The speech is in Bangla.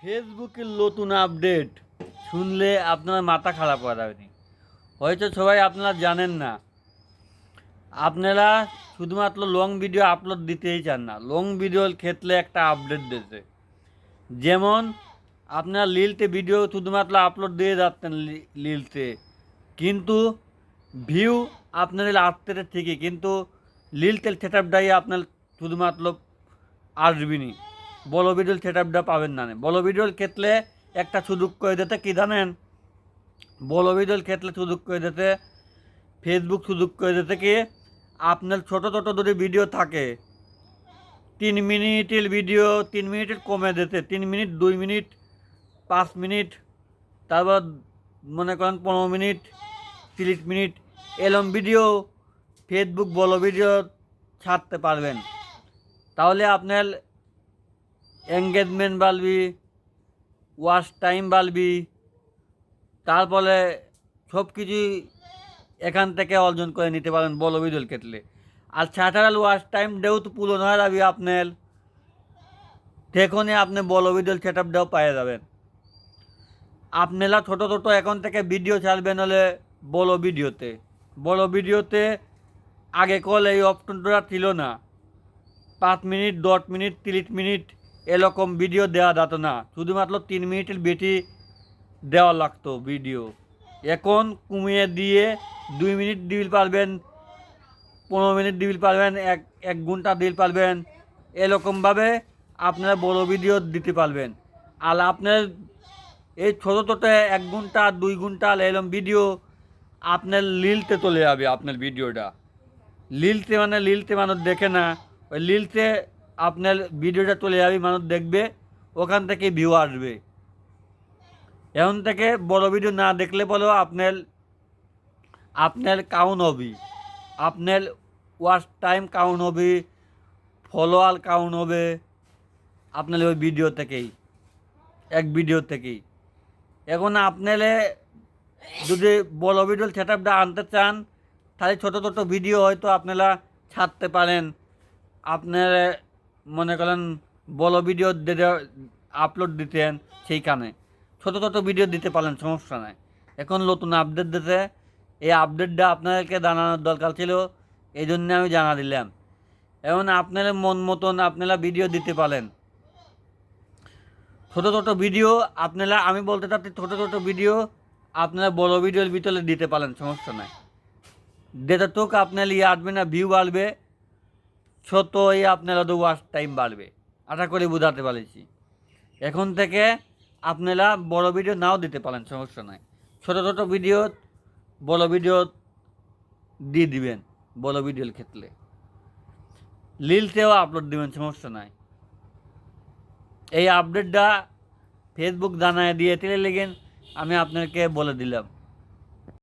ফেসবুকের নতুন আপডেট শুনলে আপনার মাথা খারাপ হয়ে যাবে। হয়তো সবাই আপনারা জানেন না, আপনারা শুধুমাত্র লং ভিডিও আপলোড দিতেই চান না। লং ভিডিওর ক্ষেত্রে একটা আপডেট দিয়েছে, যেমন আপনার লিলতে ভিডিও শুধুমাত্র আপলোড দিয়ে যাচ্ছেন লিলতে, কিন্তু ভিউ আপনাদের আসতে ঠিকই, কিন্তু লিলতের সেট আপটাই আপনার শুধুমাত্র আসবেনি, বড় ভিডিওর সেট আপটা পাবেন না। বড় ভিডিওর ক্ষেত্রে একটা সুযোগ করে দিতে কি জানেন, বড় ভিডিওর ক্ষেত্রে সুযোগ করে দিতে ফেসবুক সুযোগ করে দিতে কি, আপনার ছোটো ছোটো যদি ভিডিও থাকে 3 মিনিটের ভিডিও 3 মিনিটের কমে দিতে, 3 মিনিট, 2 মিনিট, 5 মিনিট, তারপর মনে করেন 15 মিনিট, 30 মিনিট এরকম ভিডিও ফেসবুক বড় ভিডিও ছাড়তে পারবেন। তাহলে আপনার এঙ্গেজমেন্ট বাড়বি, ওয়াচ টাইম বাড়বি, তারপরে সব কিছুই এখান থেকে অর্জন করে নিতে পারেন বড় ভিডিওর ক্ষেত্রে। আর চ্যাটারাল ওয়াচ টাইম যেহেতু পূরণ হয়ে যাবে আপনার, তখনই আপনি বড় ভিডিওর সেট আপটাও পেয়ে যাবেন। আপনারা ছোটো ছোটো এখন থেকে ভিডিও ছাড়বেন হলে বড় ভিডিওতে আগে কল এই অপশনটা ছিল না। 5 মিনিট, 10 মিনিট, 30 মিনিট এরকম ভিডিও দেওয়া যেত না, শুধুমাত্র 3 মিনিটের বেশি দেওয়া লাগতো ভিডিও। এখন কমিয়ে দিয়ে 2 মিনিট দিতে পারবেন, 15 মিনিট দিতে পারবেন, এক ঘন্টা দিতে পারবেন, এরকমভাবে আপনারা বড় ভিডিও দিতে পারবেন। আর আপনার এই ছোটো ছোটো 1 ঘন্টা 2 ঘন্টা এরকম ভিডিও আপনার লিলতে চলে যাবে। আপনার ভিডিওটা লিলতে মানুষ দেখে না, ওই লিলতে আপনার ভিডিওটা চলে যাবে, মানুষ দেখবে, ওখান থেকে ভিউ আসবে। এখন থেকে বড় ভিডিও না দেখলে বলো আপনার কাউন্ট হবে, আপনার ওয়াচ টাইম কাউন্ট হবে, ফলোয়ার কাউন্ট হবে আপনার ওই ভিডিও থেকেই, এক ভিডিও থেকেই। এখন আপনারা যদি বড় ভিডিওর সেট আপটা আনতে চান, তাহলে ছোটো ছোটো ভিডিও হয়তো আপনারা ছাড়তে পারেন। আপনারা মনে করেন বড় ভিডিও আপলোড দিতেন, সেইখানে ছোটো ছোটো ভিডিও দিতে পারেন, সমস্যা নাই। এখন নতুন আপডেট দিতে, এই আপডেটটা আপনাদেরকে জানানোর দরকার ছিল, এই জন্য আমি জানা দিলাম। এখন আপনারা মন মতন আপনারা ভিডিও দিতে পারেন। ছোটো ছোটো ভিডিও আপনারা, আমি বলতে চাচ্ছি ছোটো ছোটো ভিডিও আপনারা বড় ভিডিওর ভিতরে দিতে পারেন, সমস্যা নাই। যেটা তোক আপনার আসবে না, ভিউ বাড়বে, ছোটোই আপনারা তো ওয়াচ টাইম বাড়বে। আশা করি বোঝাতে পারছি। এখন থেকে আপনারা বড় ভিডিও নাও দিতে পারেন, সমস্যা নাই। ছোটো ছোটো ভিডিও বড় ভিডিও দিয়ে দিবেন, বড় ভিডিওর ক্ষেত্রে লিলতেও আপলোড দিবেন, সমস্যা নাই। এই আপডেটটা ফেসবুক জানায় দিয়ে তেলে লেগেন, আমি আপনাকে বলে দিলাম।